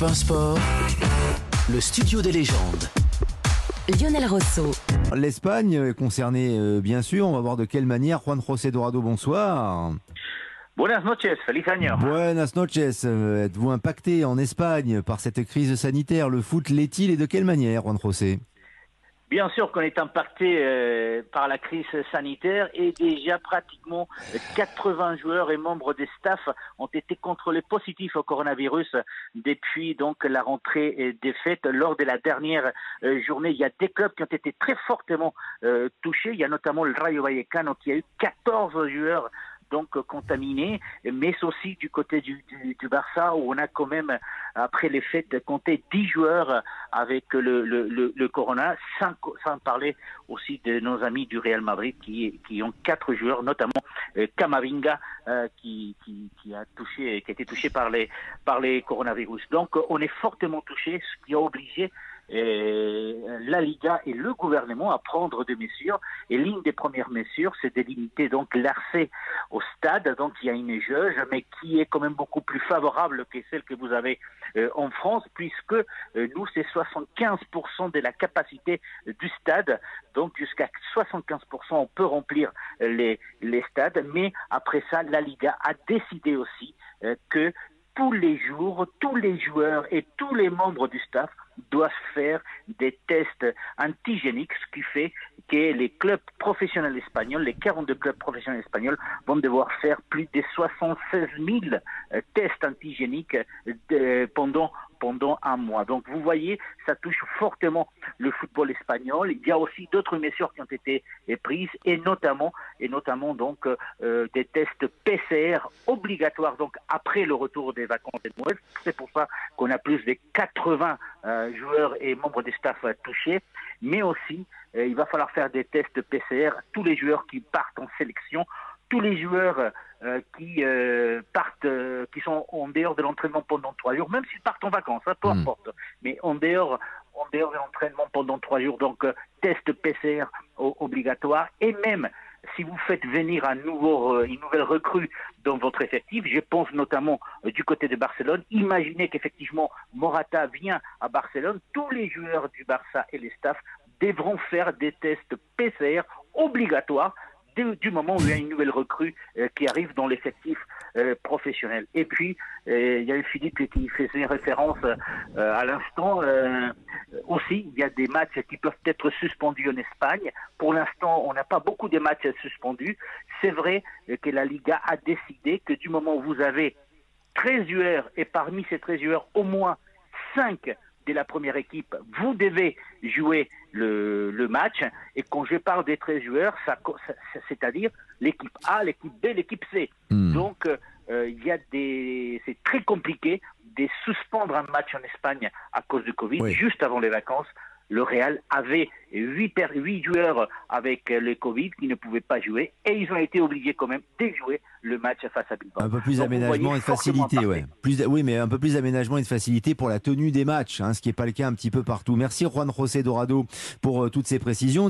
Europe 1 Sport, le studio des légendes. Lionel Rosso. L'Espagne est concernée, bien sûr. On va voir de quelle manière. Juan José Dorado, bonsoir. Buenas noches, feliz año. Buenas noches. Êtes-vous impacté en Espagne par cette crise sanitaire? Le foot l'est-il et de quelle manière, Juan José? Bien sûr qu'on est impacté par la crise sanitaire et déjà pratiquement 80 joueurs et membres des staffs ont été contrôlés positifs au coronavirus depuis donc la rentrée des fêtes. Lors de la dernière journée, il y a des clubs qui ont été très fortement touchés. Il y a notamment le Rayo Vallecano qui a eu 14 joueurs donc contaminés, mais aussi du côté du Barça où on a quand même, après les fêtes, compté 10 joueurs avec le corona, sans parler aussi de nos amis du Real Madrid qui ont 4 joueurs, notamment Camavinga qui a été touché par les coronavirus. Donc on est fortement touché, ce qui a obligé la Liga et le gouvernement à prendre des mesures. Et l'une des premières mesures, c'est de limiter donc l'accès au stade. Donc il y a une jauge, mais qui est quand même beaucoup plus favorable que celle que vous avez en France, puisque nous, c'est 75% de la capacité du stade. Donc jusqu'à 75%, on peut remplir les stades. Mais après ça, la Liga a décidé aussi que tous les jours, tous les joueurs et tous les membres du staff doivent faire des tests antigéniques, ce qui fait que les clubs professionnels espagnols, les 42 clubs professionnels espagnols, vont devoir faire plus de 76 000 tests antigéniques pendant un mois. Donc vous voyez, ça touche fortement le football espagnol. Il y a aussi d'autres mesures qui ont été prises et notamment donc des tests PCR obligatoires donc après le retour des vacances de Noël. C'est pour ça qu'on a plus de 80 joueurs et membres des staffs touchés, mais aussi il va falloir faire des tests PCR à tous les joueurs qui partent en sélection, tous les joueurs qui sont en dehors de l'entraînement pendant 3 jours, même s'ils partent en vacances, peu importe, mais en dehors de l'entraînement pendant 3 jours, donc test PCR obligatoire. Et même si vous faites venir une nouvelle recrue dans votre effectif, je pense notamment du côté de Barcelone, imaginez qu'effectivement Morata vient à Barcelone, tous les joueurs du Barça et les staffs devront faire des tests PCR obligatoires du moment où il y a une nouvelle recrue qui arrive dans l'effectif professionnel. Et puis, il y a eu Philippe qui faisait référence à l'instant. Aussi, il y a des matchs qui peuvent être suspendus en Espagne. Pour l'instant, on n'a pas beaucoup de matchs suspendus. C'est vrai que la Liga a décidé que du moment où vous avez 13 joueurs, et parmi ces 13 joueurs, au moins 5 de la première équipe, vous devez jouer le match. Et quand je parle des 13 joueurs, c'est-à-dire l'équipe A, l'équipe B, l'équipe C. Donc, c'est très compliqué de suspendre un match en Espagne à cause du Covid. Oui. Juste avant les vacances, le Real avait 8 joueurs avec le Covid qui ne pouvaient pas jouer et ils ont été obligés quand même de jouer le match face à Bilbao. Un peu plus d'aménagement et de facilité, oui, mais un peu plus d'aménagement et de facilité pour la tenue des matchs, ce qui n'est pas le cas un petit peu partout. Merci Juan José Dorado pour toutes ces précisions.